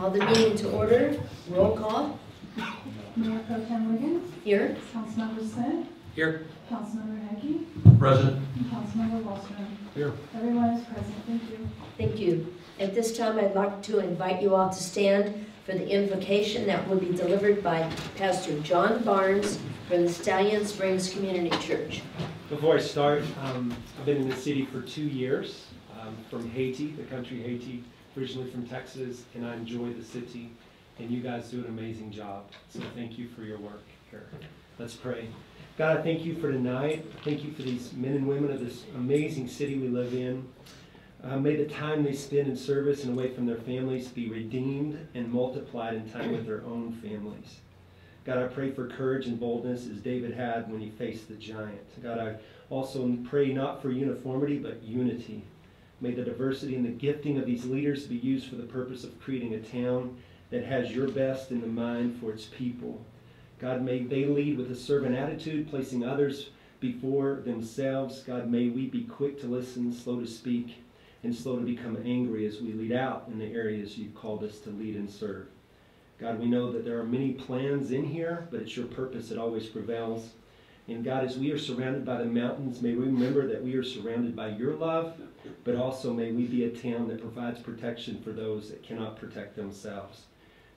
Call the meeting to order. Roll call. Mayor Pro Tem Wiggins. Here. Councilmember Smith. Here. Councilmember Hagee. Present. And Councilmember Wallstrom. Here. Everyone is present. Thank you. Thank you. At this time, I'd like to invite you all to stand for the invocation that will be delivered by Pastor John Barnes from the Stallion Springs Community Church. Before I start, I've been in the city for 2 years, from Haiti, the country Haiti, originally from Texas, and I enjoy the city, and you guys do an amazing job. So thank you for your work here. Let's pray. God, I thank you for tonight. Thank you for these men and women of this amazing city we live in. May the time they spend in service and away from their families be redeemed and multiplied in time with their own families. God, I pray for courage and boldness as David had when he faced the giant. God, I also pray not for uniformity, but unity. May the diversity and the gifting of these leaders be used for the purpose of creating a town that has your best in the mind for its people. God, may they lead with a servant attitude, placing others before themselves. God, may we be quick to listen, slow to speak, and slow to become angry as we lead out in the areas you've called us to lead and serve. God, we know that there are many plans in here, but it's your purpose that always prevails. And God, as we are surrounded by the mountains, may we remember that we are surrounded by your love, but also may we be a town that provides protection for those that cannot protect themselves.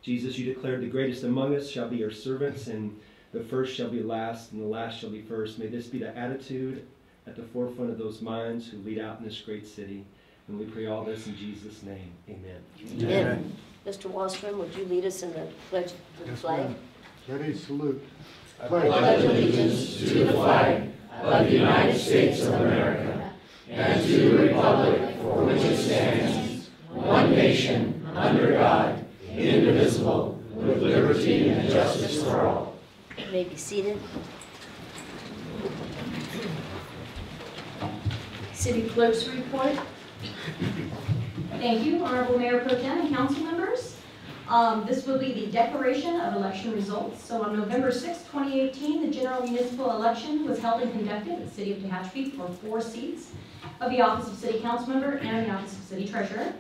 Jesus, you declared the greatest among us shall be your servants, and the first shall be last, and the last shall be first. May this be the attitude at the forefront of those minds who lead out in this great city. And we pray all this in Jesus' name. Amen. Amen. Mr. Wallstrom, would you lead us in the pledge of the flag? Ready, salute. I pledge allegiance to the flag of the United States of America and to the republic for which it stands, one nation, under God, indivisible, with liberty and justice for all. You may be seated. City Clerk's report. Thank you, Honorable Mayor Pro Tem and council members. This will be the declaration of election results. So on November 6, 2018, the general municipal election was held and conducted at the City of Tehachapi for 4 seats of the office of City Council Member and the office of City Treasurer.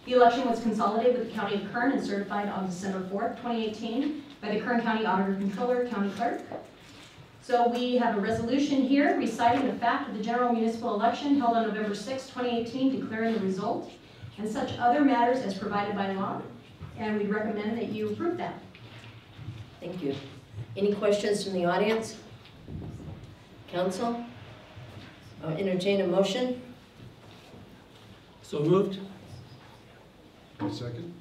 The election was consolidated with the County of Kern and certified on December 4, 2018 by the Kern County Auditor Controller, County Clerk. So we have a resolution here reciting the fact of the general municipal election held on November 6, 2018, declaring the result, and such other matters as provided by law. And we'd recommend that you approve that. Thank you. Any questions from the audience? Council? I'll entertain a motion. So moved. Second.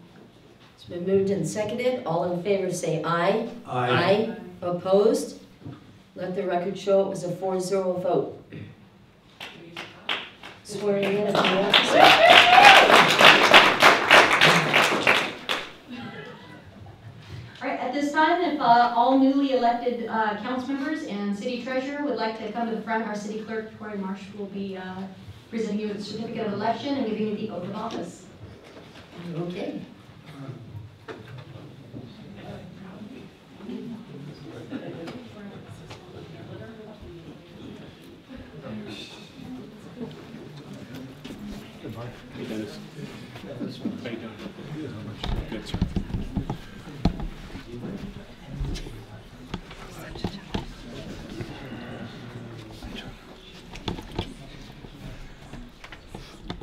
It's been moved and seconded. All in favor say aye. Aye. Aye. Opposed? Let the record show it was a 4-0 vote. Swearing in of the officer. All right, at this time, if all newly elected council members and city treasurer would like to come to the front, our city clerk, Tori Marsh, will be presenting you with a certificate of election and giving you the oath of office. Okay. Hey, Dennis. How you doing? Good, sir.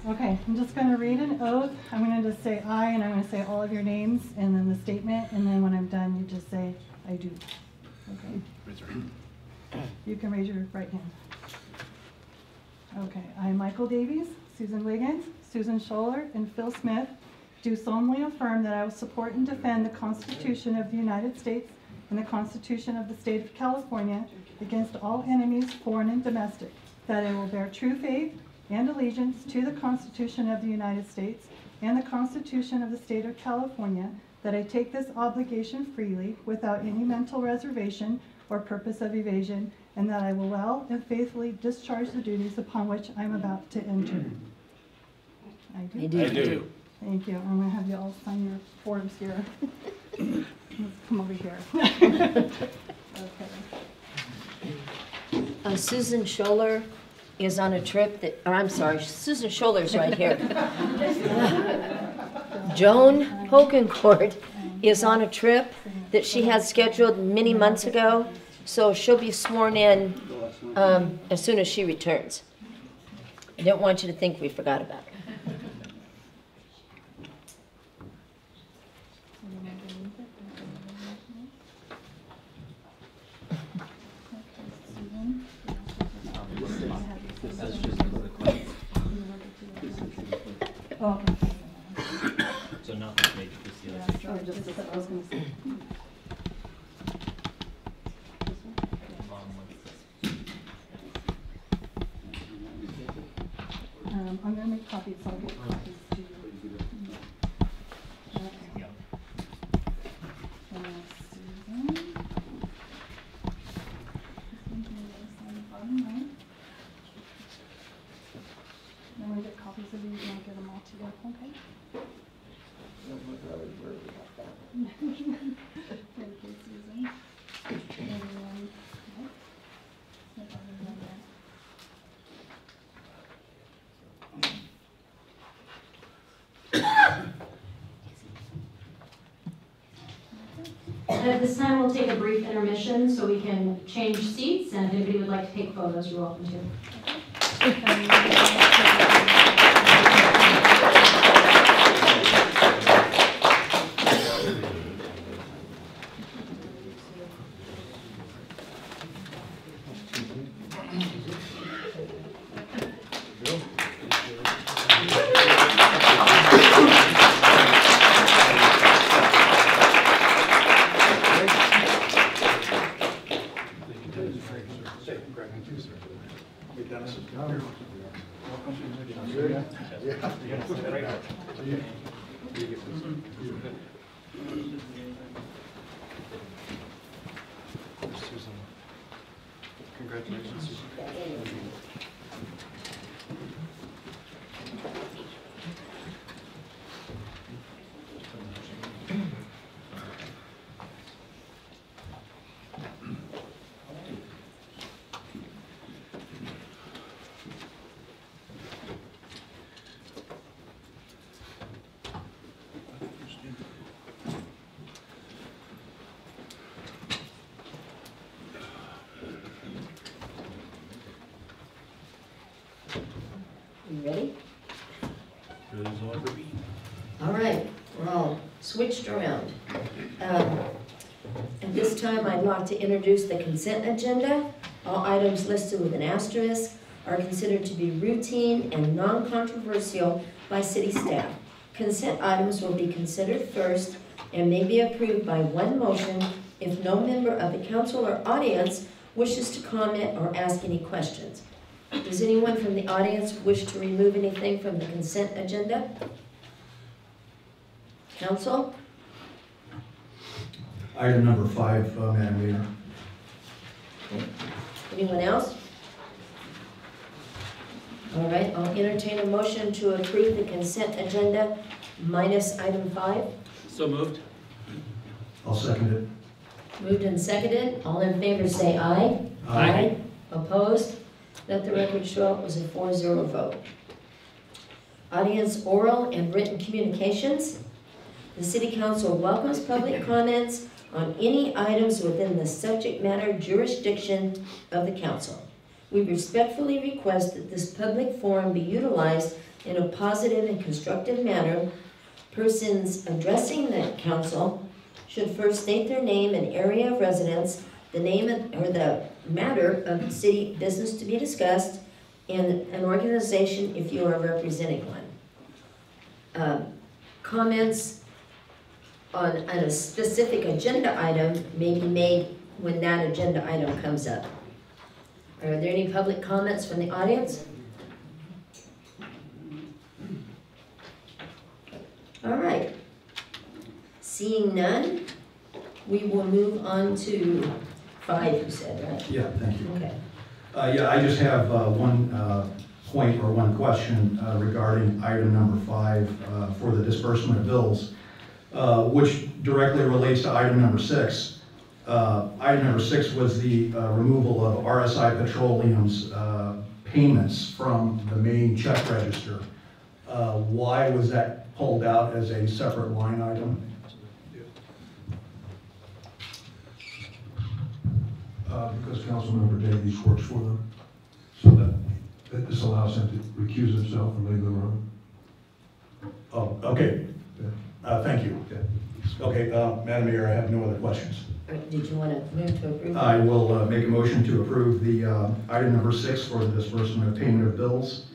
Okay, I'm just going to read an oath. I'm going to just say I, and I'm going to say all of your names, and then the statement, and then when I'm done, you just say, I do. Okay? You can raise your right hand. Okay, I, Michael Davies, Susan Wiggins, Susan Scholler, and Phil Smith, do solemnly affirm that I will support and defend the Constitution of the United States and the Constitution of the State of California against all enemies, foreign and domestic, that I will bear true faith and allegiance to the Constitution of the United States and the Constitution of the State of California, that I take this obligation freely without any mental reservation or purpose of evasion, and that I will well and faithfully discharge the duties upon which I'm about to enter. I do. I do. I do. Thank you. I'm going to have you all sign your forms here. Let's come over here. Okay. Susan Scholler is on a trip that, or I'm sorry, Susan Scholler's right here. Joan Hokencourt is on a trip that she had scheduled many months ago, so she'll be sworn in as soon as she returns. I don't want you to think we forgot about her. Oh, okay. So not this major, just the other. Oh, just the, I was gonna say. I'm gonna make copies, so I'll get copies to you. Okay. Yeah. Susan. This one here is on the bottom right. Then when we get copies of these, I'll get them all to you, okay? Thank you, Susan. And then, yep. Yep, I'll remember that. And at this time, we'll take a brief intermission so we can change seats, and if anybody would like to take photos, you're welcome to. Congratulations. You ready? All right, we're all switched around. At this time, I'd like to introduce the consent agenda. All items listed with an asterisk are considered to be routine and non-controversial by city staff. Consent items will be considered first and may be approved by one motion if no member of the council or audience wishes to comment or ask any questions. Does anyone from the audience wish to remove anything from the consent agenda? Council? Item number 5, Madam Mayor. Anyone else? All right, I'll entertain a motion to approve the consent agenda minus item 5. So moved. I'll second it. Moved and seconded. All in favor say aye. Aye. Opposed? Let the record show it was a 4-0 vote. Audience oral and written communications. The City Council welcomes public comments on any items within the subject matter jurisdiction of the Council. We respectfully request that this public forum be utilized in a positive and constructive manner. Persons addressing the Council should first state their name and area of residence, the name or the matter of the city business to be discussed, and an organization if you are representing one. Comments on a specific agenda item may be made when that agenda item comes up. Are there any public comments from the audience? All right. Seeing none, we will move on to 5, you said, right? Yeah, thank you. Okay. Yeah, I just have one point or one question regarding item number 5 for the disbursement of bills, which directly relates to item number 6. Item number 6 was the removal of RSI Petroleum's payments from the main check register. Why was that pulled out as a separate line item? Because Councilmember Davies works for them, so that this allows him to recuse himself and leave the room. Oh, okay. Thank you. Okay, Madam Mayor, I have no other questions. Did you want to move to approve? I will make a motion to approve the item number 6 for the disbursement of payment of bills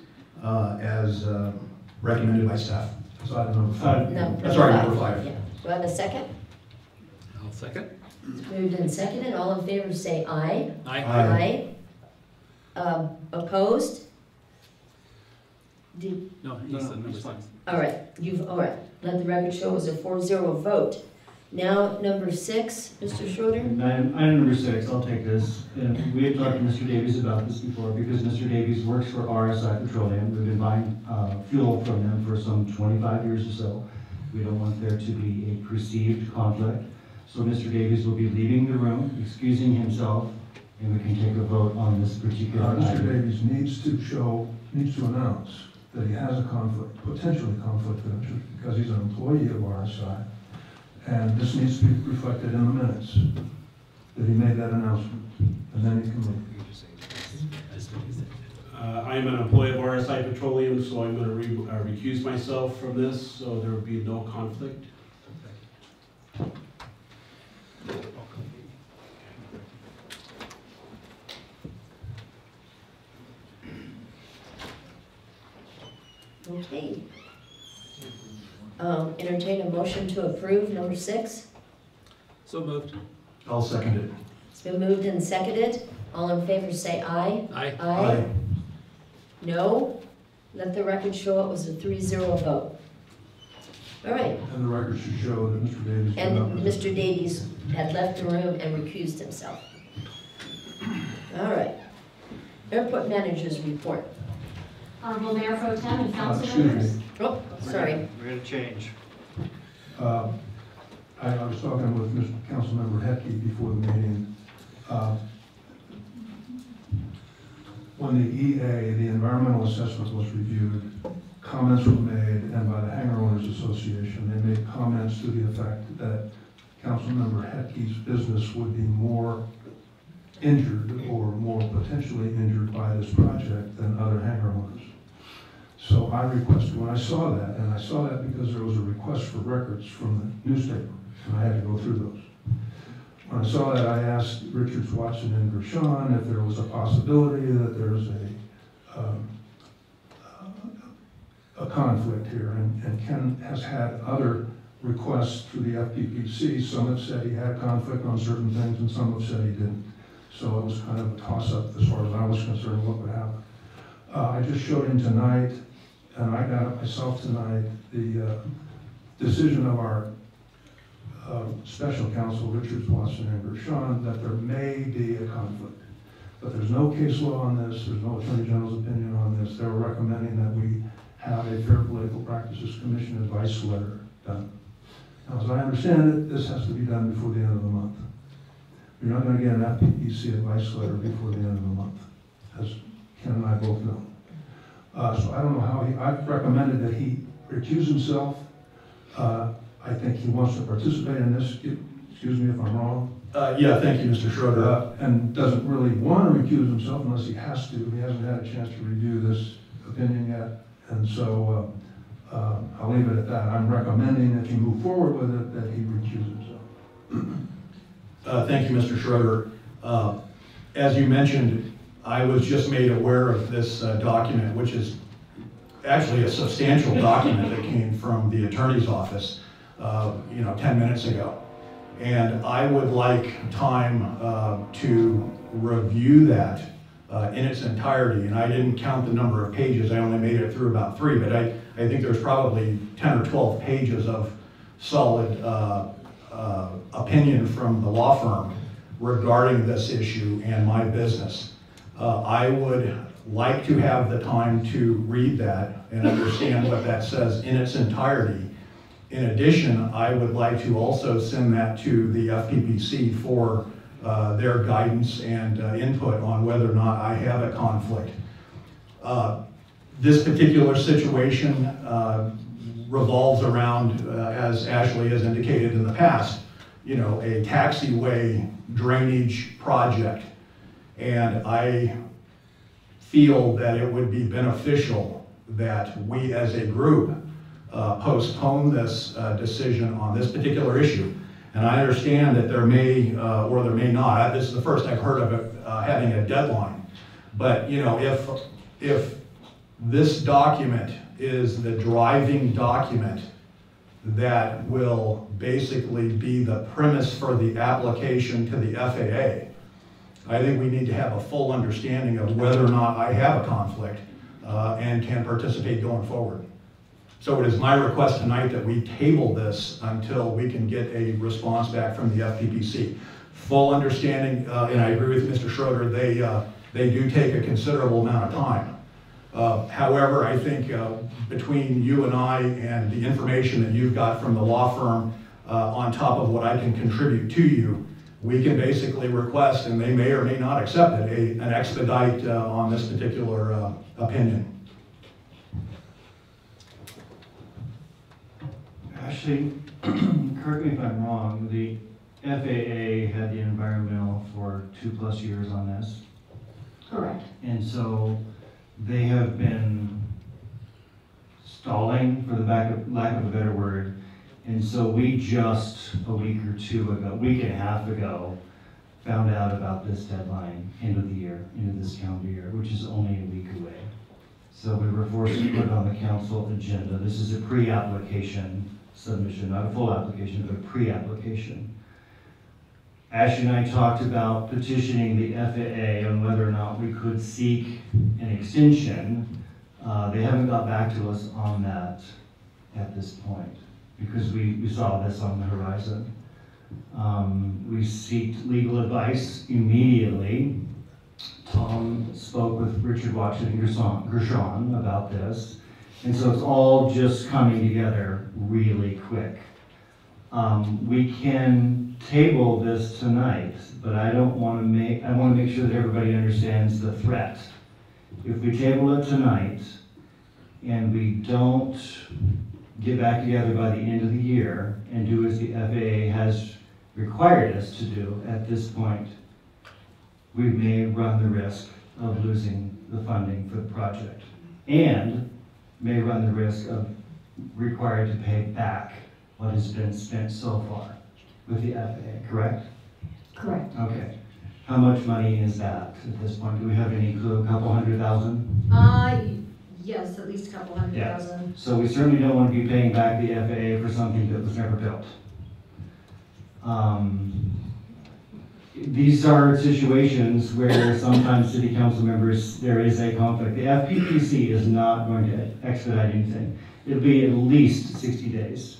as recommended by staff. That's item number 5. No, Sorry, number 5. Yeah. Do I have a second? I'll second. It's moved and seconded. All in favor say aye. Aye. Aye. Opposed? No, he's the number 6. All right, all right. Let the record show it was a 4-0 vote. Now, number 6, Mr. Schroeder. Item number 6, I'll take this. And we had talked to Mr. Davies about this before because Mr. Davies works for RSI Petroleum. We've been buying fuel from them for some 25 years or so. We don't want there to be a perceived conflict. So Mr. Davies will be leaving the room, excusing himself, and we can take a vote on this particular Mr. item. Davies needs to announce that he has a conflict, potentially conflict of interest, because he's an employee of RSI. And this needs to be reflected in the minutes, that he made that announcement, and then he can leave. I am an employee of RSI Petroleum, so I'm going to recuse myself from this, so there will be no conflict. Okay. Entertain a motion to approve number 6. So moved. I'll second it. It's been moved and seconded. All in favor say aye. Aye. Aye. No? Let the record show it was a 3-0 vote. All right. And the record should show that Mr. Davies. And Mr. Davies had left the room and recused himself. All right. Airport Manager's Report. Honorable Mayor Pro Tem and council Excuse members. me. Oh, sorry. We're going to change. I was talking with Mr. Councilmember Hetke before the meeting. When the EA, the environmental assessment, was reviewed, comments were made, and by the Hangar Owners Association, they made comments to the effect that Councilmember Hetke's business would be more injured or more potentially injured by this project than other hangar owners. So I requested, when I saw that, and I saw that because there was a request for records from the newspaper, and I had to go through those. When I saw that, I asked Richards, Watson, and Gershon if there was a possibility that there's a conflict here, and Ken has had other requests through the FPPC. Some have said he had conflict on certain things, and some have said he didn't. So it was kind of a toss-up as far as I was concerned, what would happen. I just showed him tonight, and I got it myself tonight, the decision of our special counsel, Richards, Watson, and Gershon, that there may be a conflict. But there's no case law on this, there's no Attorney General's opinion on this. They were recommending that we have a Fair Political Practices Commission advice letter done. Now, as I understand it, this has to be done before the end of the month. You're not going to get an FPPC advice letter before the end of the month, as Ken and I both know. So I don't know how I've recommended that he recuse himself. I think he wants to participate in this. Excuse me if I'm wrong. Yeah, thank you, Mr. Schroeder. And doesn't really want to recuse himself unless he has to. He hasn't had a chance to review this opinion yet. And so I'll leave it at that. I'm recommending if you move forward with it, that he recuse himself. Thank you, Mr. Schroeder. As you mentioned, I was just made aware of this document, which is actually a substantial document that came from the attorney's office, 10 minutes ago. And I would like time to review that in its entirety. And I didn't count the number of pages. I only made it through about 3, but I think there's probably 10 or 12 pages of solid opinion from the law firm regarding this issue and my business. I would like to have the time to read that and understand what that says in its entirety. In addition, I would like to also send that to the FPPC for their guidance and input on whether or not I have a conflict. this particular situation revolves around, as Ashley has indicated in the past, you know, a taxiway drainage project. And I feel that it would be beneficial that we as a group postpone this decision on this particular issue. And I understand that there may or there may not, this is the first I've heard of it having a deadline. But you know, if this document is the driving document that will basically be the premise for the application to the FAA, I think we need to have a full understanding of whether or not I have a conflict and can participate going forward. So it is my request tonight that we table this until we can get a response back from the FPPC. Full understanding, and I agree with Mr. Schroeder, they do take a considerable amount of time. However, I think between you and I and the information that you've got from the law firm on top of what I can contribute to you, we can basically request, and they may or may not accept it, an expedite on this particular opinion. Actually, correct me if I'm wrong, the FAA had the environmental for 2+ years on this. Correct. And so they have been stalling, for the lack of a better word. And so we just a week and a half ago, found out about this deadline, end of the year, end of this calendar year, which is only a week away. So we were forced to put it on the council agenda. This is a pre-application submission, not a full application, but a pre-application. Ashley and I talked about petitioning the FAA on whether or not we could seek an extension. They haven't got back to us on that at this point because we saw this on the horizon. We sought legal advice immediately. Tom spoke with Richard Watson Gershon about this. And so it's all just coming together really quick. We can table this tonight, but I want to make sure that everybody understands the threat. If we table it tonight and we don't get back together by the end of the year and do as the FAA has required us to do at this point, we may run the risk of losing the funding for the project and may run the risk of required to pay back what has been spent so far with the FAA, correct? Correct. Okay. How much money is that at this point? Do we have any clue? A couple $100,000? Yes, at least a couple $100,000. So we certainly don't want to be paying back the FAA for something that was never built. These are situations where sometimes city council members, there is a conflict. The FPPC is not going to expedite anything. It'll be at least 60 days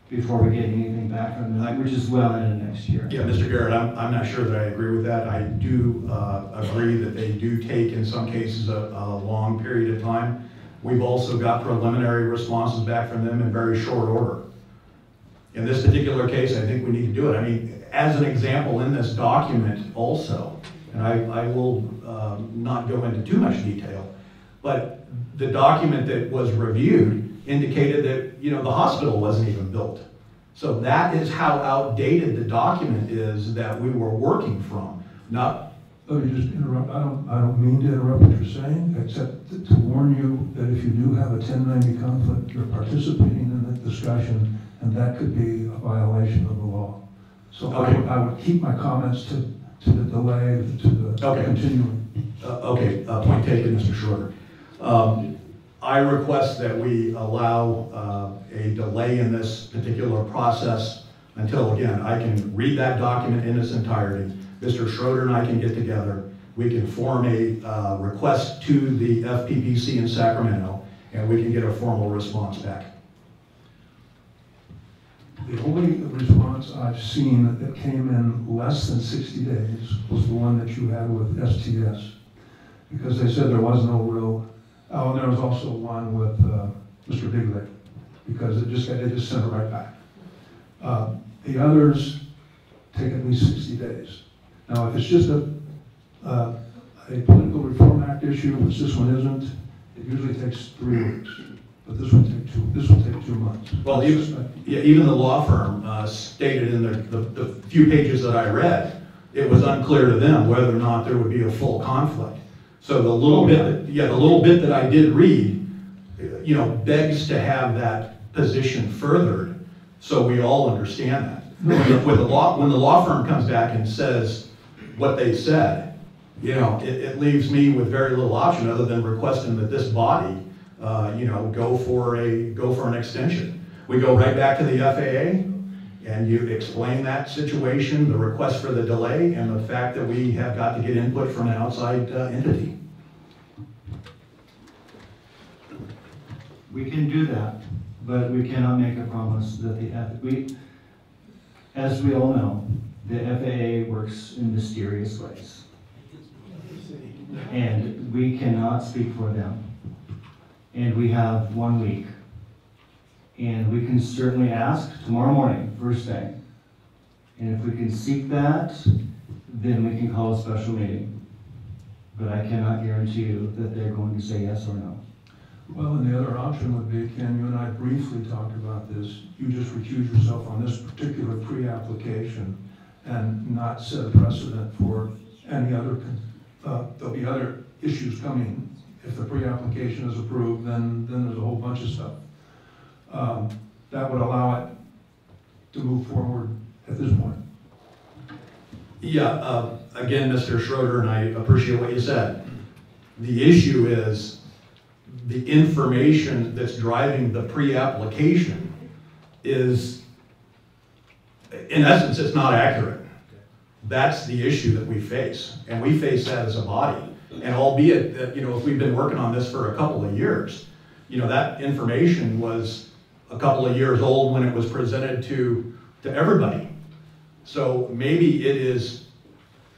before we get anything back from them, which is well into next year. Yeah, Mr. Garrett, I'm not sure that I agree with that. I do agree that they do take, in some cases, a long period of time. We've also got preliminary responses back from them in very short order. In this particular case, I think we need to do it. I mean, as an example in this document also, and I will not go into too much detail, but the document that was reviewed indicated that, you know, the hospital wasn't even built. So that is how outdated the document is that we were working from. Not. Let me just interrupt. I don't mean to interrupt what you're saying, except to warn you that if you do have a 1090 conflict, you're participating in the discussion, and that could be a violation of the law. So okay. I would keep my comments to the delay, to the okay. continuing. Point taken, Mr. Schroeder. I request that we allow a delay in this particular process until, again, I can read that document in its entirety. Mr. Schroeder and I can get together. We can form a request to the FPPC in Sacramento, and we can get a formal response back. The only response I've seen that came in less than 60 days was the one that you had with STS, because they said there was no real. Oh, and there was also one with Mr. Digley, because they just sent it right back. The others take at least 60 days. Now, if it's just a Political Reform Act issue, which this one isn't, It usually takes 3 weeks, but this will take 2 months. Well, even the law firm stated in the few pages that I read, it was unclear to them whether or not there would be a full conflict. So the little bit that I did read, begs to have that position furthered, so we all understand that. When the law firm comes back and says what they said, it leaves me with very little option other than requesting that this body, go for an extension. We go right back to the FAA, and you explain that situation, the request for the delay, and the fact that we have got to get input from an outside entity. We can do that, but we cannot make a promise that as we all know, the FAA works in mysterious ways. And we cannot speak for them. And we have 1 week. And we can certainly ask tomorrow morning, first thing. And if we can seek that, then we can call a special meeting. But I cannot guarantee you that they're going to say yes or no. Well, and the other option would be, Ken, you and I briefly talked about this. You just recuse yourself on this particular pre-application and not set a precedent for any other, there'll be other issues coming. If the pre-application is approved, then there's a whole bunch of stuff. That would allow it to move forward at this point. Yeah, again, Mr. Schroeder, and I appreciate what you said. The issue is the information that's driving the pre-application is, in essence, it's not accurate. That's the issue that we face, and we face that as a body. And albeit that, if we've been working on this for a couple of years, that information was a couple of years old when it was presented to everybody. So maybe it is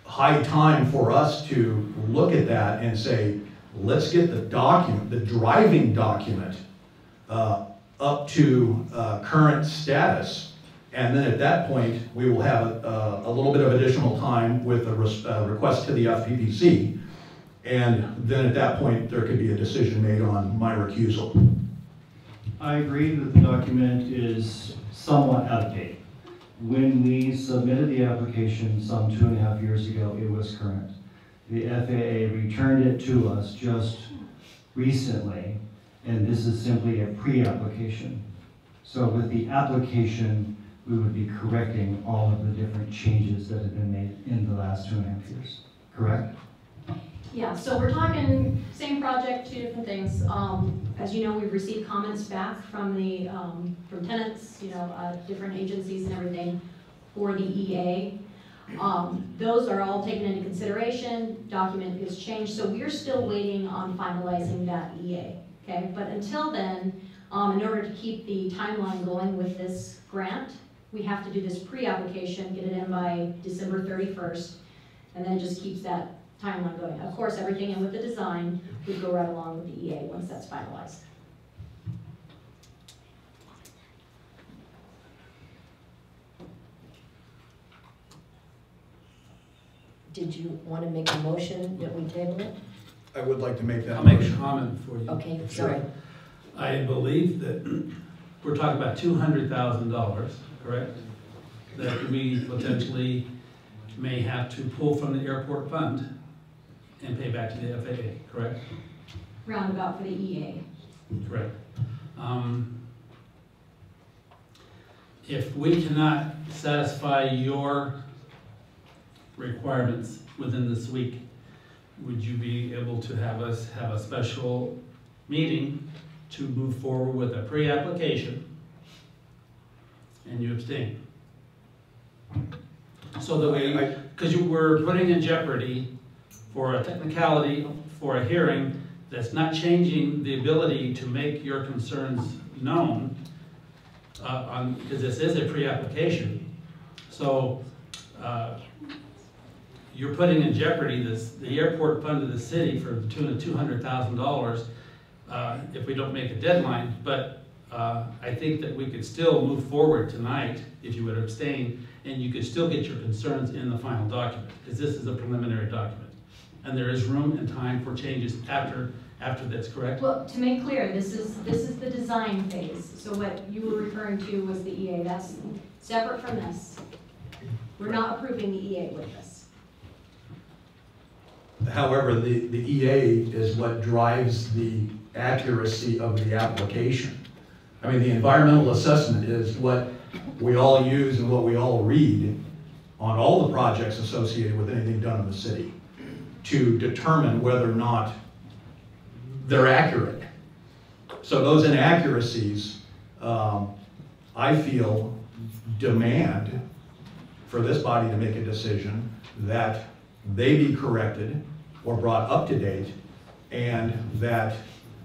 high time for us to look at that and say, let's get the document, the driving document, up to current status. And then at that point, we will have a little bit of additional time with a request to the FPPC. And then at that point, there could be a decision made on my recusal. I agree that the document is somewhat outdated. When we submitted the application some 2.5 years ago, it was current. The FAA returned it to us just recently, and this is simply a pre-application. So with the application, we would be correcting all of the different changes that have been made in the last 2.5 years, correct? Yeah, so we're talking same project, 2 different things. As you know, we've received comments back from the from tenants, different agencies and everything for the EA. Those are all taken into consideration. Document gets changed, so we're still waiting on finalizing that EA. Okay, but until then, in order to keep the timeline going with this grant, we have to do this pre-application, get it in by December 31st, and then it just keeps that timeline going. Of course, everything in with the design would go right along with the EA once that's finalized. Did you want to make a motion that we table it? I would like to make that I'll make a motion. comment for you. Okay, sorry. I believe that we're talking about $200,000, correct? That we potentially may have to pull from the airport fund and pay back to the FAA, correct? Roundabout for the EA. Correct. If we cannot satisfy your requirements within this week, would you be able to have us have a special meeting to move forward with a pre-application and you abstain? So that we, because you were putting in jeopardy for a technicality, for a hearing that's not changing the ability to make your concerns known, because this is a pre-application. So you're putting in jeopardy the airport fund of the city for the tune of $200,000 if we don't make a deadline. But I think that we could still move forward tonight if you would abstain, and you could still get your concerns in the final document, because this is a preliminary document. And there is room and time for changes after after this, correct? Well, to make clear, this is the design phase. So what you were referring to was the EA. That's separate from this. We're not approving the EA with this. However, the EA is what drives the accuracy of the application. I mean, the environmental assessment is what we all use and what we all read on all the projects associated with anything done in the city to determine whether or not they're accurate. So those inaccuracies, I feel, demand for this body to make a decision that they be corrected or brought up to date, and that,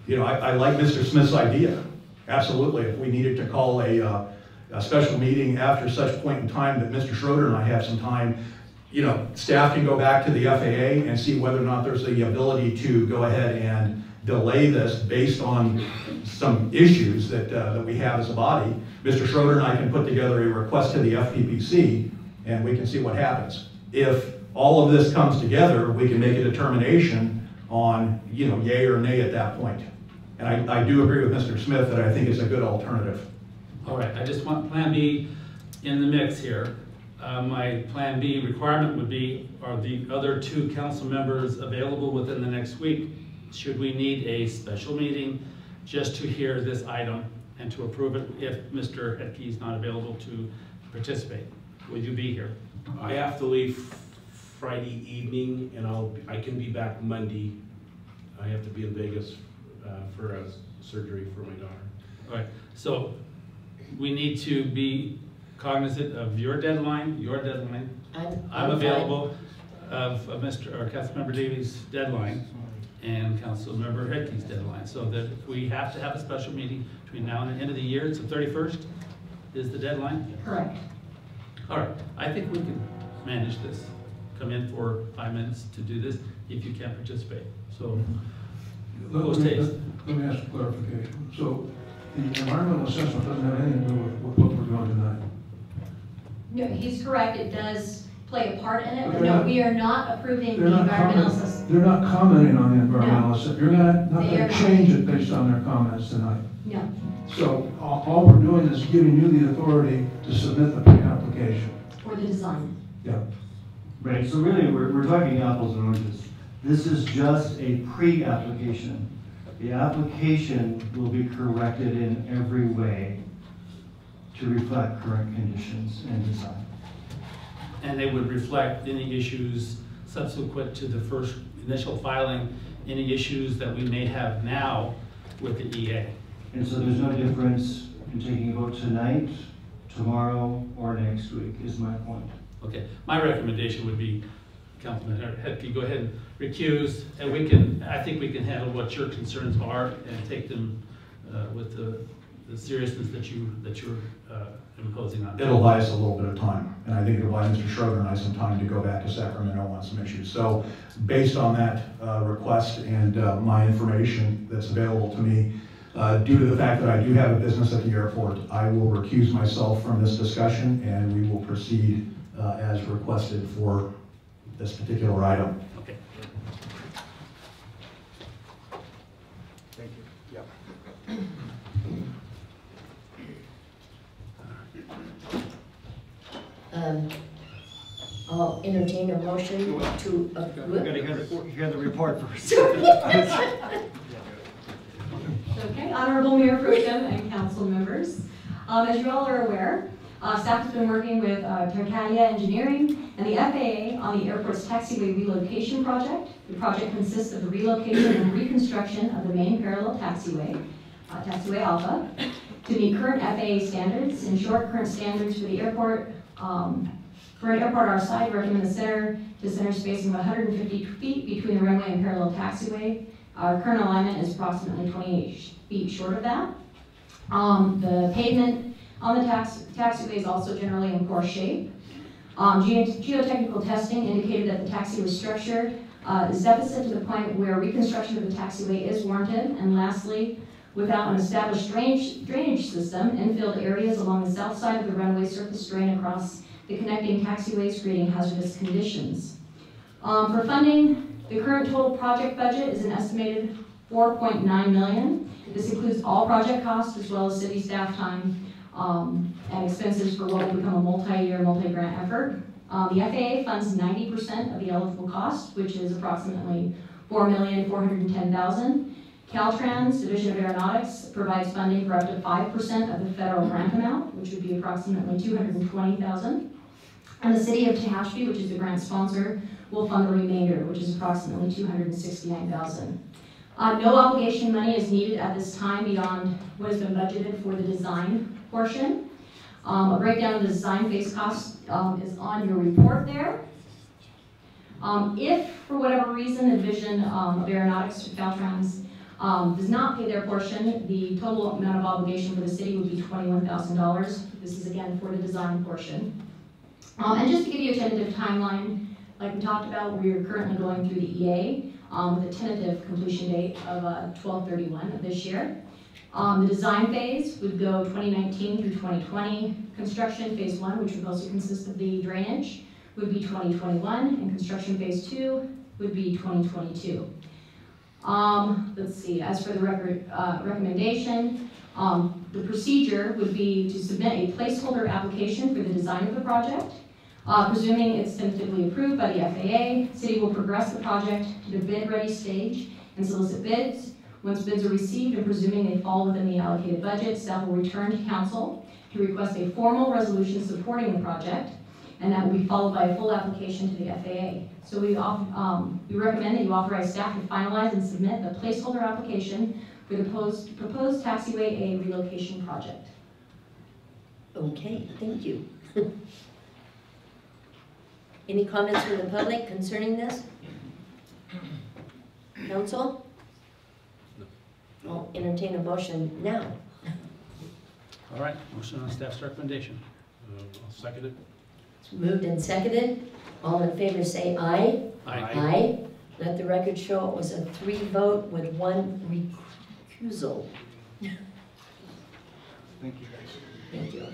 you know, I like Mr. Smith's idea. Absolutely, if we needed to call a special meeting after such point in time that Mr. Schroeder and I have some time, you know, staff can go back to the FAA and see whether or not there's the ability to go ahead and delay this based on some issues that we have as a body. Mr. Schroeder and I can put together a request to the FPPC and we can see what happens. If all of this comes together, we can make a determination on, you know, yay or nay at that point. And I do agree with Mr. Smith that I think it's a good alternative. All right, I just want Plan B in the mix here. My Plan B requirement would be, are the other two council members available within the next week? Should we need a special meeting just to hear this item and to approve it if Mr. Hetke is not available to participate? Would you be here? I have to leave Friday evening, and I can be back Monday. I have to be in Vegas for a surgery for my daughter. All right, so we need to be cognizant of your deadline. I'm available of Mr. or Councilmember Davies' deadline and Councilmember Hetke's deadline. So that if we have to have a special meeting between now and the end of the year, it's the 31st is the deadline? Correct. All right, I think we can manage this. Come in for 5 minutes to do this if you can't participate. So, Let me ask a clarification. So the environmental assessment doesn't have anything to do with what we're doing tonight? No, he's correct. It does play a part in it, But but they're no, not- we are not approving the environmental assessment. They're not commenting on the environmental assessment. You're not They going are to not. change it based on their comments tonight. No, So all we're doing is giving you the authority to submit the pre-application. for the design. Yeah. Right, so really, we're talking apples and oranges. This is just a pre-application. The application will be corrected in every way to reflect current conditions and design. and they would reflect any issues subsequent to the first initial filing, any issues that we may have now with the EA. And so there's no difference in taking a vote tonight, tomorrow, or next week, is my point. Okay, my recommendation would be, Councilman Hetke, go ahead and recuse, and I think we can handle what your concerns are and take them with the seriousness that you're imposing on them. It'll buy us a little bit of time, and I think it'll buy Mr. Schroeder and I some time to go back to Sacramento on some issues. So based on that request and my information that's available to me, due to the fact that I do have a business at the airport, I will recuse myself from this discussion and we will proceed as requested for this particular item. Okay. Thank you. Yep. I'll entertain a motion to We gotta hear the report first. Okay, Honorable Mayor Pro Tem and council members. As you all are aware, staff has been working with Tehachapi Engineering and the FAA on the airport's taxiway relocation project. The project consists of the relocation and reconstruction of the main parallel taxiway, Taxiway Alpha, to meet current FAA standards. In short, current standards for the airport. For an airport our size, recommend the center to center spacing of 150 feet between the runway and parallel taxiway. Our current alignment is approximately 28 feet short of that. The pavement on the taxiway is also generally in poor shape. Geotechnical testing indicated that the taxiway structure is deficit to the point where reconstruction of the taxiway is warranted. And lastly, without an established drainage system, infilled areas along the south side of the runway surface drain across the connecting taxiways, creating hazardous conditions. For funding, the current total project budget is an estimated $4.9 million. This includes all project costs as well as city staff time and expenses for what will become a multi-year, multi-grant effort. The FAA funds 90% of the eligible cost, which is approximately $4,410,000. Caltrans, Division of Aeronautics, provides funding for up to 5% of the federal grant amount, which would be approximately $220,000. And the City of Tehachapi, which is the grant sponsor, will fund the remainder, which is approximately $269,000. No obligation money is needed at this time beyond what has been budgeted for the design portion. A breakdown of the design phase costs is on your report there. If, for whatever reason, the Division of Aeronautics, Caltrans, does not pay their portion, the total amount of obligation for the city would be $21,000. This is again for the design portion. And just to give you a tentative timeline, like we talked about, we are currently going through the EA with a tentative completion date of 12/31 of this year. The design phase would go 2019 through 2020. Construction phase 1, which would also consist of the drainage, would be 2021, and construction phase 2 would be 2022. Let's see, as for the recommendation, the procedure would be to submit a placeholder application for the design of the project. Presuming it's tentatively approved by the FAA, City will progress the project to the bid-ready stage and solicit bids. Once bids are received and presuming they fall within the allocated budget, staff will return to Council to request a formal resolution supporting the project, and that will be followed by a full application to the FAA. So we recommend that you authorize staff to finalize and submit the placeholder application for the proposed taxiway A relocation project. Okay, thank you. Any comments from the public concerning this? Council? No. I'll entertain a motion now. All right, motion on staff's recommendation. I'll second it. It's moved and seconded. All in favor say aye. Aye. Aye. Let the record show it was a 3 vote with 1 recusal. Thank you, guys. Thank you.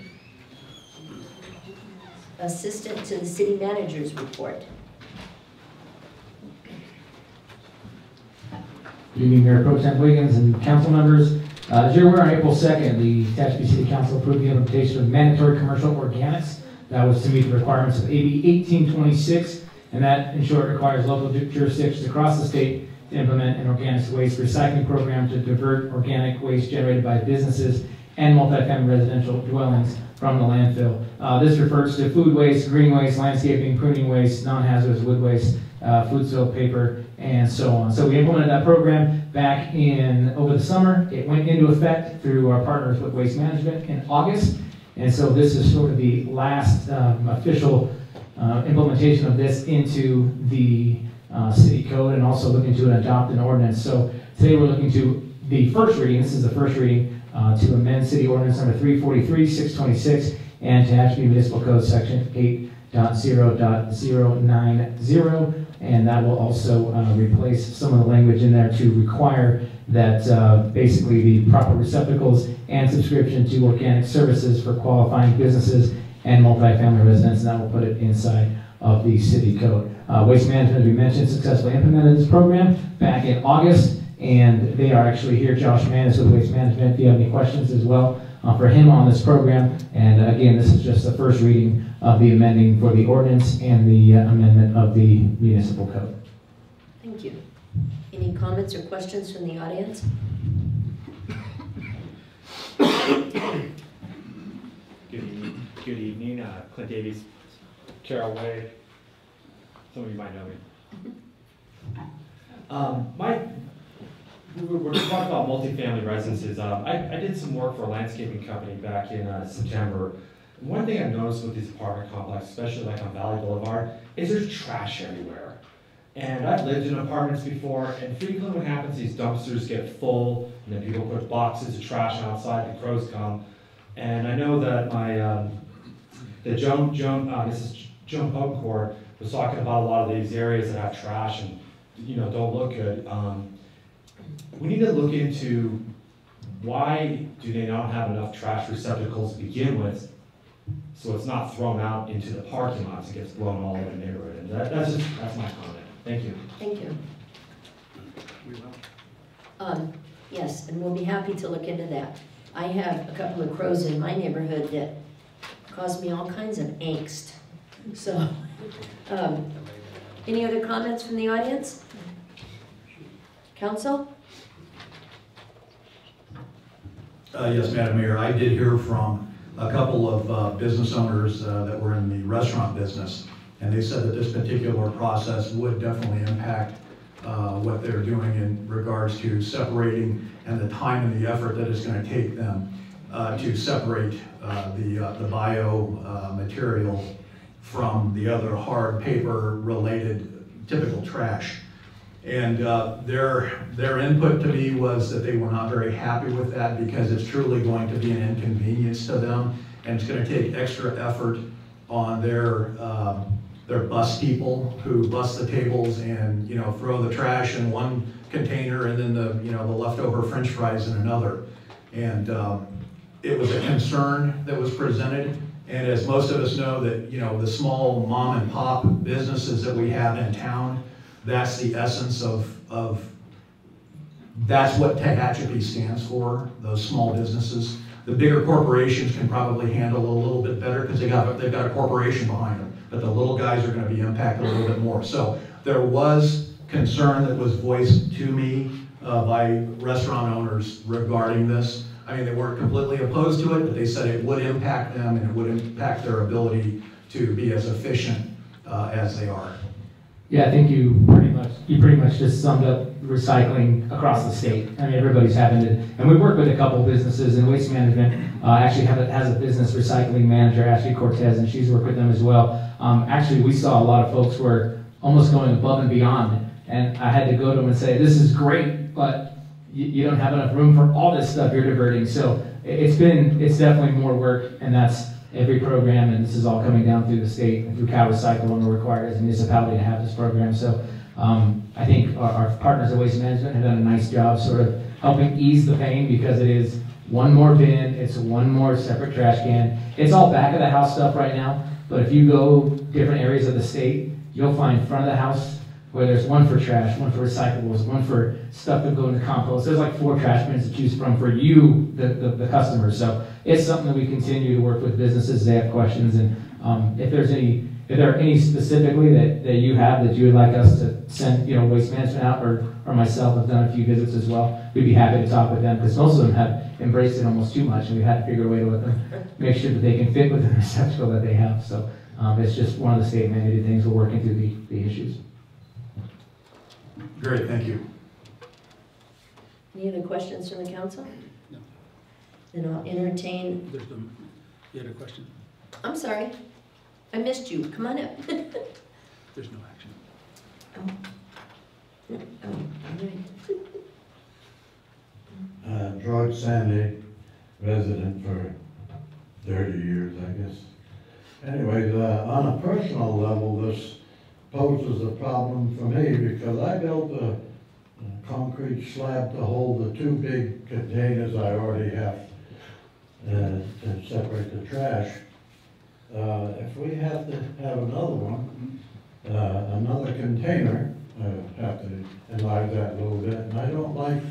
Assistant to the city manager's report. Good evening, Mayor Pro Tem Wiggins and council members. As you're aware, on April 2nd, the Tehachapi City Council approved the implementation of mandatory commercial organics. That was to meet the requirements of AB 1826, and that, in short, requires local jurisdictions across the state to implement an organics waste recycling program to divert organic waste generated by businesses and multifamily residential dwellings from the landfill. This refers to food waste, green waste, landscaping, pruning waste, non-hazardous wood waste, food soap, paper, and so on. So we implemented that program back over the summer. It went into effect through our partners with Waste Management in August. And so this is sort of the last official implementation of this into the city code, and also looking to adopt an ordinance. So today we're looking to the first reading, this is the first reading, to amend city ordinance number 343-626 and Tehachapi Municipal Code section 8.0.090, and that will also replace some of the language in there to require that basically the proper receptacles and subscription to organic services for qualifying businesses and multifamily residents, and that will put it inside of the city code. Waste Management, as we mentioned, successfully implemented this program back in August, and they are actually here. Josh Manis with Waste Management, if you have any questions as well for him on this program. And again, this is just the first reading of the amending for the ordinance and the amendment of the municipal code. Thank you. Any comments or questions from the audience? Good evening. Clint Davies, Carroll Way. Some of you might know me. We're talking about multifamily residences. I did some work for a landscaping company back in September. One thing I've noticed with these apartment complexes, especially like on Valley Boulevard, is there's trash everywhere. And I've lived in apartments before, and frequently what happens, these dumpsters get full, and then people put boxes of trash outside, the crows come. And I know that Mrs. Joan Pokencourt was talking about a lot of these areas that have trash and don't look good. We need to look into why do they not have enough trash receptacles to begin with, so it's not thrown out into the parking lots, it gets blown all over the neighborhood. And that's my comment. Thank you. Thank you. We will. Yes, and we'll be happy to look into that. I have a couple of crows in my neighborhood that cause me all kinds of angst. So, any other comments from the audience? Council? Yes, Madam Mayor, I did hear from a couple of business owners that were in the restaurant business, and they said that this particular process would definitely impact what they're doing in regards to separating and the time and the effort that it's going to take them to separate the bio material from the other hard paper related typical trash. And their input to me was that they were not very happy with that because it's truly going to be an inconvenience to them, and it's going to take extra effort on their bus people who bus the tables and throw the trash in one container and then the leftover French fries in another. And it was a concern that was presented. And as most of us know, that the small mom and pop businesses that we have in town, that's the essence of that's what Tehachapi stands for, those small businesses. The bigger corporations can probably handle it a little bit better because they've got a corporation behind them, but the little guys are going to be impacted a little bit more. So there was concern that was voiced to me by restaurant owners regarding this. I mean, they weren't completely opposed to it, but they said it would impact them and it would impact their ability to be as efficient as they are. Yeah, I think you pretty much just summed up recycling across the state. I mean, everybody's having to, and we work with a couple businesses in waste management. Actually has a business recycling manager, Ashley Cortez, and she's worked with them as well. Actually, we saw a lot of folks were almost going above and beyond, and I had to go to them and say, this is great, but you don't have enough room for all this stuff you're diverting. So it's definitely more work, and that's every program, and this is all coming down through the state and through Cal Recycle, and we're required as a municipality to have this program. So I think our partners at Waste Management have done a nice job sort of helping ease the pain, because it is one more bin, it's one more separate trash can. It's all back of the house stuff right now, but if you go different areas of the state, you'll find front of the house where there's one for trash, one for recyclables, one for stuff that go into compost. There's like 4 trash bins to choose from for you, the customer. So it's something that we continue to work with businesses as they have questions. And if there are any specifically that you have that you would like us to send, Waste Management out, or myself have done a few visits as well, we'd be happy to talk with them, because most of them have embraced it almost too much, and we've had to figure a way to let them make sure that they can fit within the receptacle that they have. So it's just one of the state mandated things. We're working through the issues. Great, thank you. Any other questions from the council? No. Then I'll entertain. You had a question? I'm sorry, I missed you. Come on up. There's no action. Oh, all right. George Sandy, resident for 30 years, I guess. Anyways, on a personal level, this poses a problem for me, because I built a concrete slab to hold the 2 big containers I already have to separate the trash. If we have to have another one, another container, I have to enlarge that a little bit. And I don't like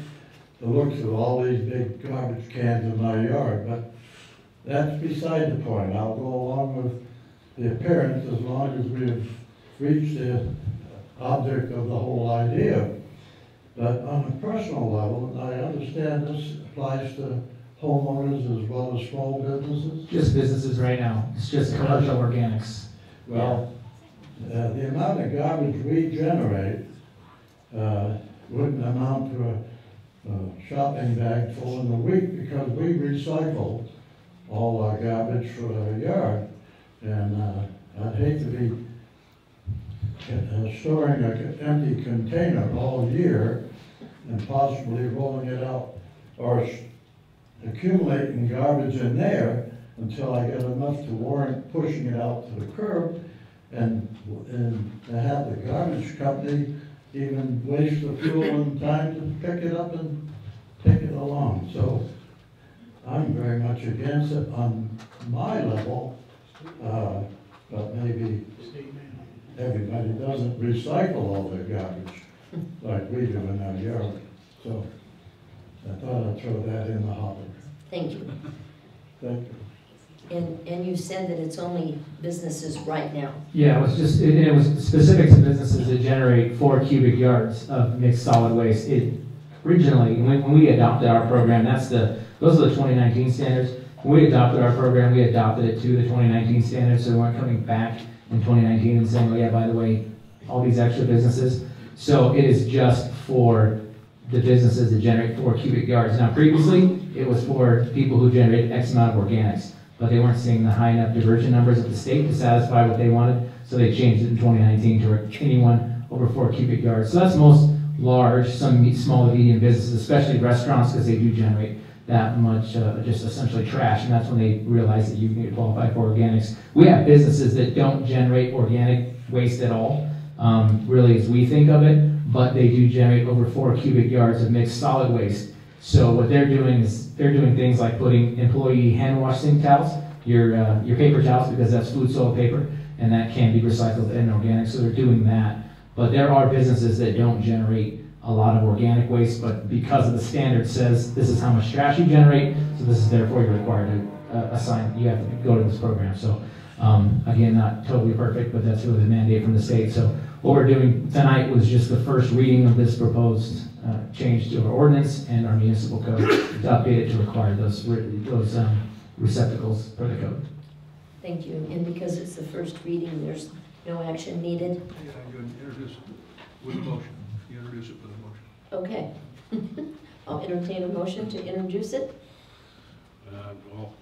the looks of all these big garbage cans in my yard, but that's beside the point. I'll go along with the appearance as long as we've reached the object of the whole idea. But on a personal level, I understand this applies to homeowners as well as small businesses. Just businesses right now. It's just commercial organics. Well, the amount of garbage we generate wouldn't amount to a shopping bag full in a week, because we recycle all our garbage for our yard. And I'd hate to be storing an empty container all year and possibly rolling it out or accumulating garbage in there until I get enough to warrant pushing it out to the curb, and to have the garbage company even waste the fuel and time to pick it up and take it along. So I'm very much against it on my level, but maybe everybody doesn't recycle all their garbage like we do in our yard. So I thought I'd throw that in the hopper. Thank you. Thank you. And you said that it's only businesses right now. Yeah, it was specific to businesses that generate 4 cubic yards of mixed solid waste. Originally, when we adopted our program, those are the 2019 standards. When we adopted our program, we adopted it to the 2019 standards, so we weren't coming back in 2019 and saying, oh yeah, by the way, all these extra businesses. So it is just for the businesses that generate 4 cubic yards. Now previously, it was for people who generated X amount of organics, but they weren't seeing the high enough diversion numbers of the state to satisfy what they wanted, so they changed it in 2019 to anyone over 4 cubic yards. So that's most large, some small to medium businesses, especially restaurants, because they do generate that much just essentially trash, and that's when they realize that you can qualify for organics. We have businesses that don't generate organic waste at all, really as we think of it, but they do generate over 4 cubic yards of mixed solid waste. So what they're doing is they're doing things like putting employee hand wash sink towels, your paper towels, because that's food sold paper, and that can be recycled and organic, so they're doing that. But there are businesses that don't generate a lot of organic waste, but because of the standard says this is how much trash you generate, so this is therefore you're required to you have to go to this program. So again, not totally perfect, but that's really the mandate from the state. So what we're doing tonight was just the first reading of this proposed change to our ordinance and our municipal code to update it to require those receptacles for the code. Thank you. And because it's the first reading, there's no action needed. Yeah, I'm going to introduce it with a motion. You introduce it with a motion. Okay. I'll entertain a motion to introduce it. Well,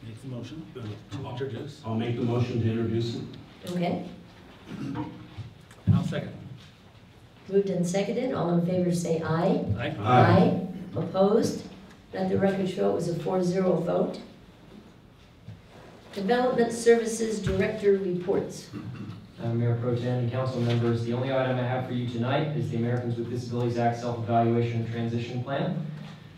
Make the motion to introduce. I'll make the motion to introduce it. Okay. And I'll second. Moved and seconded. All in favor say aye. Aye. Aye. Opposed? Let the record show it was a 4-0 vote. Development Services Director reports. Mayor Pro Tem and council members, the only item I have for you tonight is the Americans with Disabilities Act Self-Evaluation and Transition Plan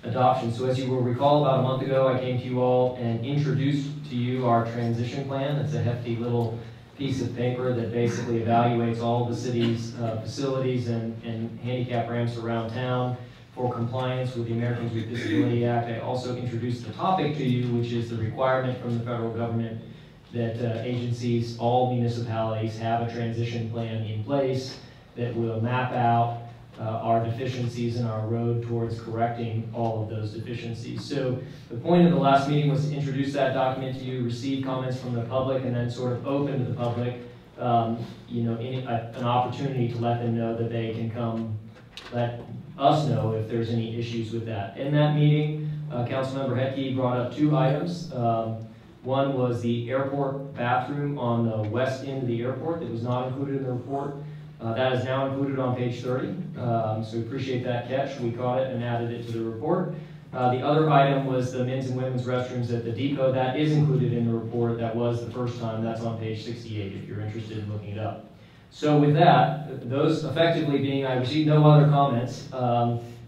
adoption. So as you will recall, about a month ago, I came to you all and introduced to you our transition plan. It's a hefty little piece of paper that basically evaluates all the city's facilities and handicap ramps around town for compliance with the Americans with Disabilities Act. I also introduced the topic to you, which is the requirement from the federal government that agencies, all municipalities, have a transition plan in place that will map out our deficiencies in our road towards correcting all of those deficiencies. So the point of the last meeting was to introduce that document to you, receive comments from the public, and then sort of open to the public an opportunity to let them know that they can come let us know if there's any issues with that. In that meeting, Councilmember Hettke brought up 2 items. One was the airport bathroom on the west end of the airport that was not included in the report. That is now included on page 30, so we appreciate that catch. We caught it and added it to the report. The other item was the men's and women's restrooms at the depot. That is included in the report. That was the first time. That's on page 68 if you're interested in looking it up. So with that, those effectively being, I received no other comments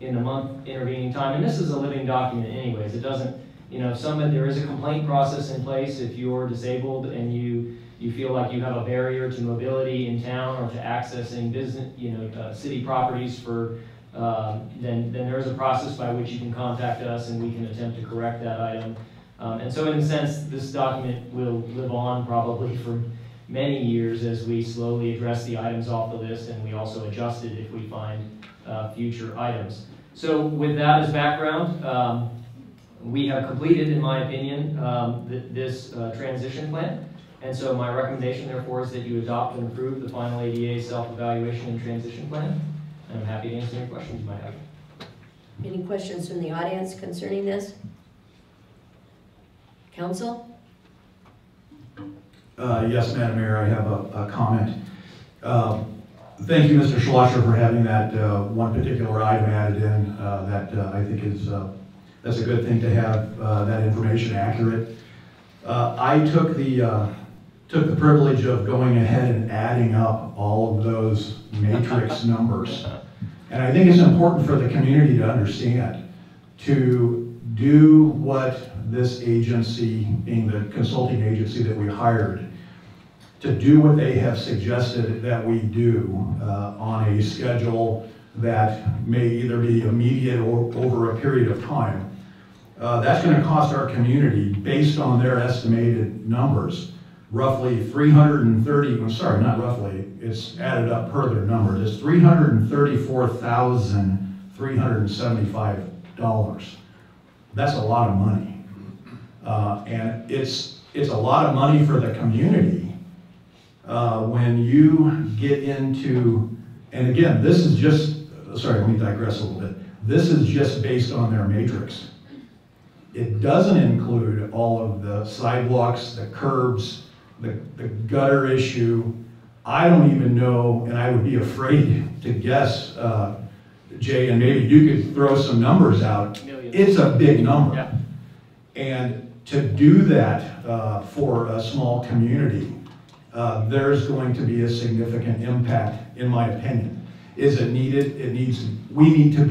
in the month intervening time, and this is a living document anyways. It doesn't, there is a complaint process in place if you're disabled and you feel like you have a barrier to mobility in town or to accessing business, city properties for, then there is a process by which you can contact us and we can attempt to correct that item. And so in a sense, this document will live on probably for many years as we slowly address the items off the list, and we also adjust it if we find future items. So with that as background, we have completed, in my opinion, this transition plan. And so my recommendation, therefore, is that you adopt and approve the final ADA self-evaluation and transition plan. And I'm happy to answer any questions you might have. Any questions from the audience concerning this? Council? Yes, Madam Mayor, I have a comment. Thank you, Mr. Schlosser, for having that one particular item added in. That I think is that's a good thing to have that information accurate. I took the privilege of going ahead and adding up all of those matrix numbers, and I think it's important for the community to understand to do what this agency, being the consulting agency that we hired, to do what they have suggested that we do on a schedule that may either be immediate or over a period of time. That's going to cost our community, based on their estimated numbers, roughly it's added up per their numbers, it's $334,375. That's a lot of money. And it's a lot of money for the community when you get into, and again, this is just, sorry, let me digress a little bit. This is just based on their matrix. It doesn't include all of the sidewalks, the curbs, the gutter issue. I don't even know, and I would be afraid to guess, Jay, and maybe you could throw some numbers out. Millions. It's a big number. Yeah. And to do that for a small community, there's going to be a significant impact, in my opinion. Is it needed? We need to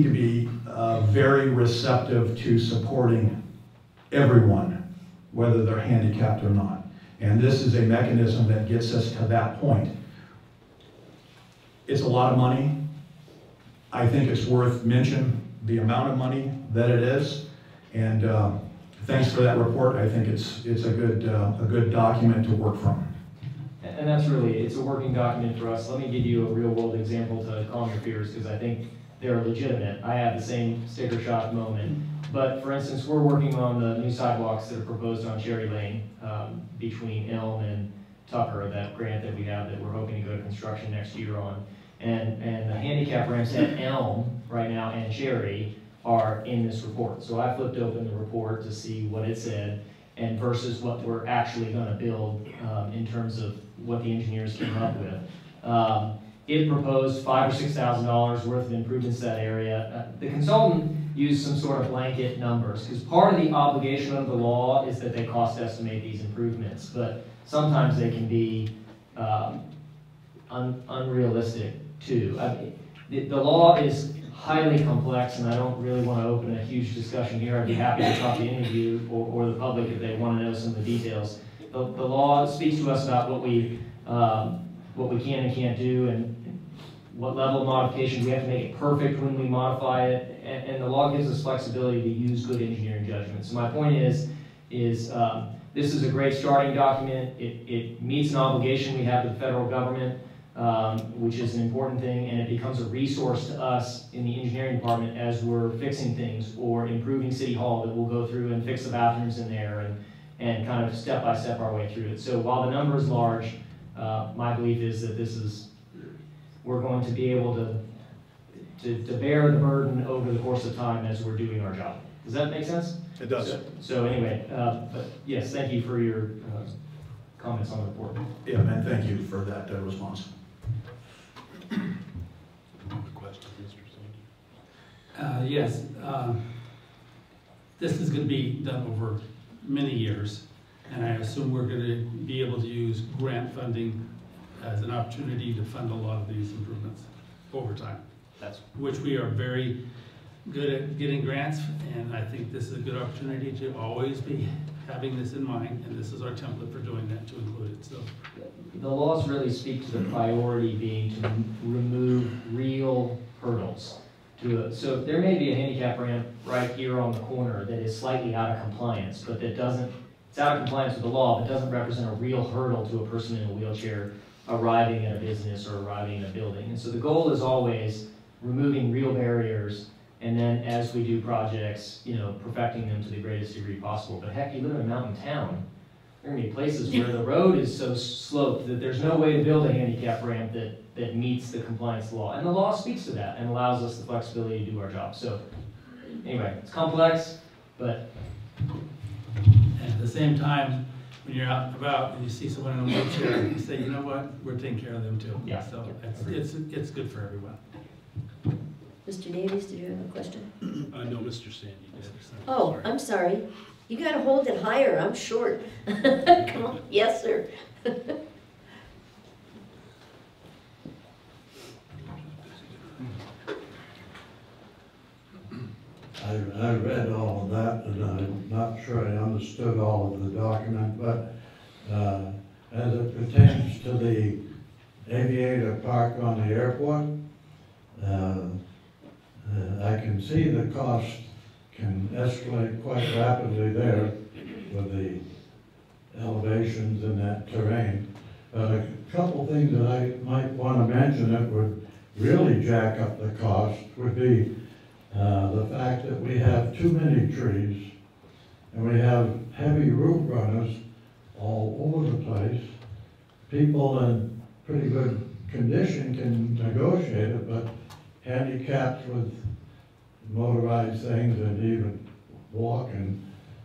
be very receptive to supporting everyone, whether they're handicapped or not. And this is a mechanism that gets us to that point. It's a lot of money. I think it's worth mentioning the amount of money that it is. And thanks for that report. I think it's a good document to work from. And that's really, it's a working document for us. Let me give you a real world example to calm your fears, because I think they're legitimate. I have the same sticker shock moment. But for instance, we're working on the new sidewalks that are proposed on Cherry Lane between Elm and Tucker, that grant that we have that we're hoping to go to construction next year on. And the handicap ramps at Elm right now and Cherry are in this report. So I flipped open the report to see what it said and versus what we're actually going to build in terms of what the engineers came up with. It proposed $5,000 or $6,000 worth of improvements to that area. The consultant used some sort of blanket numbers, because part of the obligation of the law is that they cost estimate these improvements, but sometimes they can be unrealistic too. The law is highly complex, and I don't really want to open a huge discussion here. I'd be happy to talk to any of you or the public if they want to know some of the details. The law speaks to us about what we can and can't do, and what level of modification. We have to make it perfect when we modify it, and the law gives us flexibility to use good engineering judgment. So my point is this is a great starting document. It meets an obligation we have to the federal government, which is an important thing, and it becomes a resource to us in the engineering department as we're fixing things or improving City Hall, that we'll go through and fix the bathrooms in there and kind of step by step our way through it. So while the number is large, my belief is that we're going to be able to bear the burden over the course of time as we're doing our job. Does that make sense? It does. So anyway, but yes, thank you for your comments on the report. Yeah, man, thank you for that response. Yes, this is going to be done over many years, and I assume we're going to be able to use grant funding as an opportunity to fund a lot of these improvements over time. Which we are very good at getting grants, and I think this is a good opportunity to always be having this in mind, and this is our template for doing that, to include it. So the laws really speak to the priority being to remove real hurdles. So there may be a handicap ramp right here on the corner that is slightly out of compliance, but it's out of compliance with the law, but doesn't represent a real hurdle to a person in a wheelchair arriving at a business or arriving in a building. And so the goal is always removing real barriers, and then as we do projects, perfecting them to the greatest degree possible. But heck, you live in a mountain town, there are going to be places where the road is so sloped that there's no way to build a handicap ramp that meets the compliance law. And the law speaks to that and allows us the flexibility to do our job. So anyway, it's complex, but... And at the same time, when you're out and about and you see someone in a wheelchair, you say, you know what, we're taking care of them too. Yeah. So it's good for everyone. Mr. Davies, did you have a question? No, Mr. Sandy did. Oh, Sorry. I'm sorry. You gotta hold it higher, I'm short. Come on, yes, sir. I read all of that, and I'm not sure I understood all of the document, but as it pertains to the aviator park on the airport. I can see the cost can escalate quite rapidly there with the elevations in that terrain. But a couple things that I might want to mention that would really jack up the cost would be the fact that we have too many trees and we have heavy root runners all over the place. People in pretty good condition can negotiate it, but handicapped with motorized things and even walking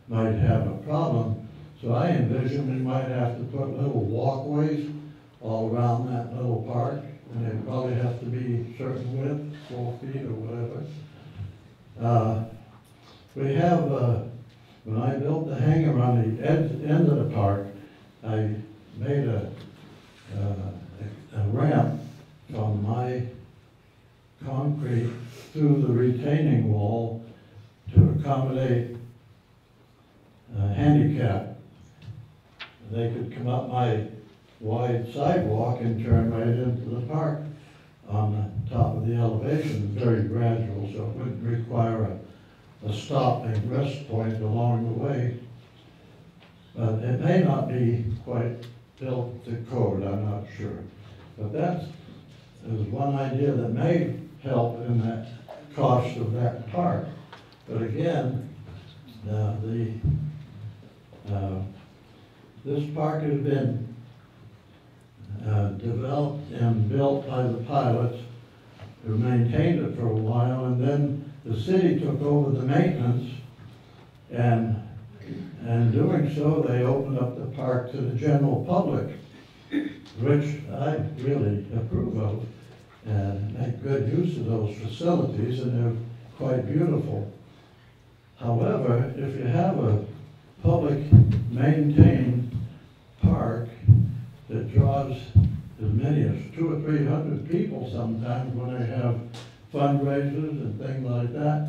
might have a problem. So I envision we might have to put little walkways all around that little park, and they probably have to be certain width, 4 feet or whatever. We have, when I built the hangar on the end of the park, I made a ramp from my concrete through the retaining wall to accommodate handicap. They could come up my wide sidewalk and turn right into the park on the top of the elevation, very gradual, so it wouldn't require a stop and rest point along the way. But it may not be quite built to code, I'm not sure. But that is one idea that may help in that cost of that park. But again, this park has been developed and built by the pilots who maintained it for a while, and then the city took over the maintenance, and doing so, they opened up the park to the general public, which I really approve of, and make good use of those facilities, and they're quite beautiful. However, if you have a public maintained park that draws as many as 200 or 300 people sometimes when they have fundraisers and things like that,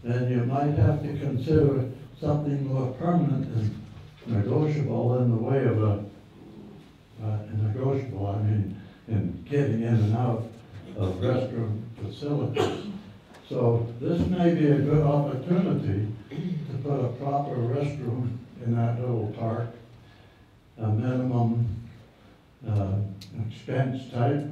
then you might have to consider something more permanent and negotiable in the way of negotiable, I mean, in getting in and out of restroom facilities. So this may be a good opportunity to put a proper restroom in that little park, a minimum expense type,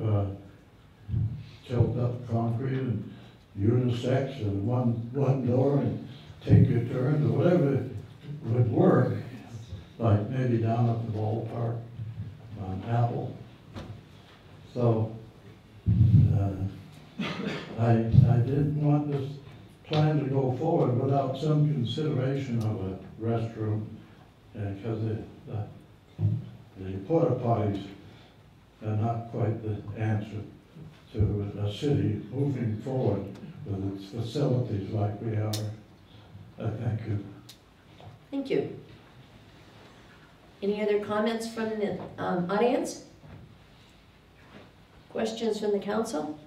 tilt up concrete and unisex and one door and take your turn, or whatever would work, like maybe down at the ballpark on Apple. So I didn't want this plan to go forward without some consideration of a restroom, because the porta potties are not quite the answer to a city moving forward with its facilities like we are. Thank you. Thank you. Any other comments from the audience? Questions from the council?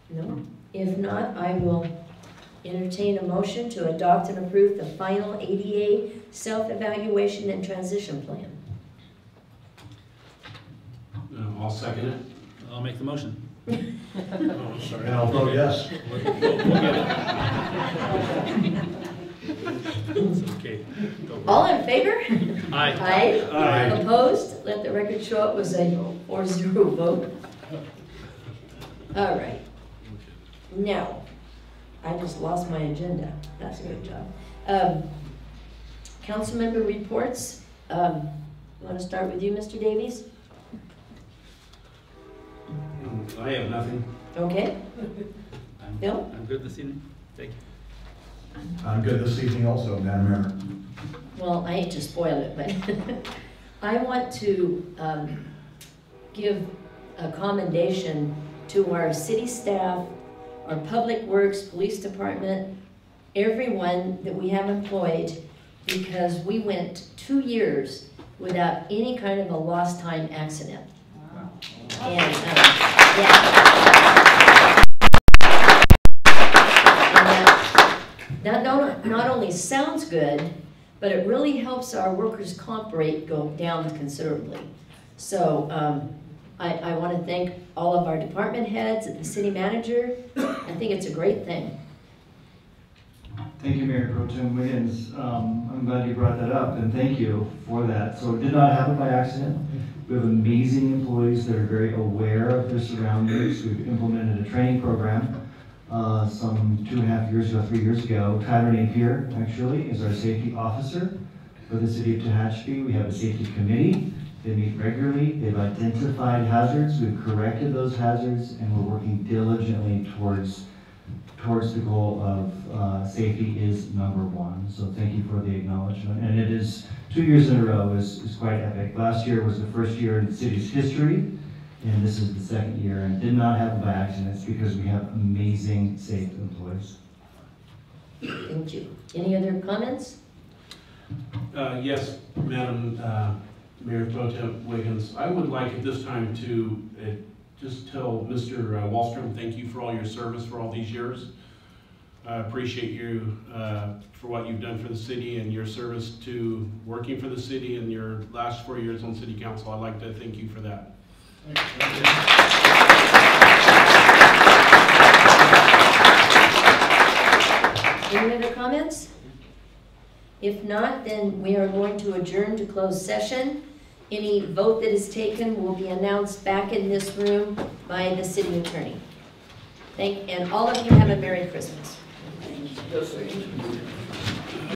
No? If not, I will entertain a motion to adopt and approve the final ADA self-evaluation and transition plan. I'll second it. I'll make the motion. Oh, sorry. And I'll vote yes. It's okay. All in favor? Aye. Aye. Aye. Opposed? Let the record show it was a 4-0 vote. All right. Now, I just lost my agenda. That's a good job. Council member reports. Want to start with you, Mr. Davies? I have nothing. Okay. Bill? I'm good this evening. Thank you. I'm good this evening also, Madam Mayor. Well, I hate to spoil it, but I want to give a commendation to our city staff, our public works, police department, everyone that we have employed, because we went 2 years without any kind of a lost time accident. Wow. And yeah. And that not only sounds good, but it really helps our workers' comp rate go down considerably. So I want to thank all of our department heads and the city manager. I think it's a great thing. Thank you, Mayor Pro Tem Wiggins. I'm glad you brought that up, and thank you for that. So it did not happen by accident. We have amazing employees that are very aware of their surroundings. We've implemented a training program some 2.5 years ago, 3 years ago. Tyler Napier, actually, is our safety officer for the city of Tehachapi. We have a safety committee. They meet regularly. They've identified hazards. We've corrected those hazards, and we're working diligently towards the goal of safety is #1. So thank you for the acknowledgement. And it is 2 years in a row is quite epic. Last year was the first year in the city's history, and this is the second year, and did not happen by accident. It's because we have amazing, safe employees. Thank you. Any other comments? Yes, Madam Mayor Pro Tem Wiggins, I would like at this time to just tell Mr. Wallstrom, thank you for all your service for all these years. I appreciate you for what you've done for the city and your service to working for the city and your last 4 years on city council. I'd like to thank you for that. Any other comments? If not, then we are going to adjourn to closed session. Any vote that is taken will be announced back in this room by the city attorney. And all of you have a Merry Christmas.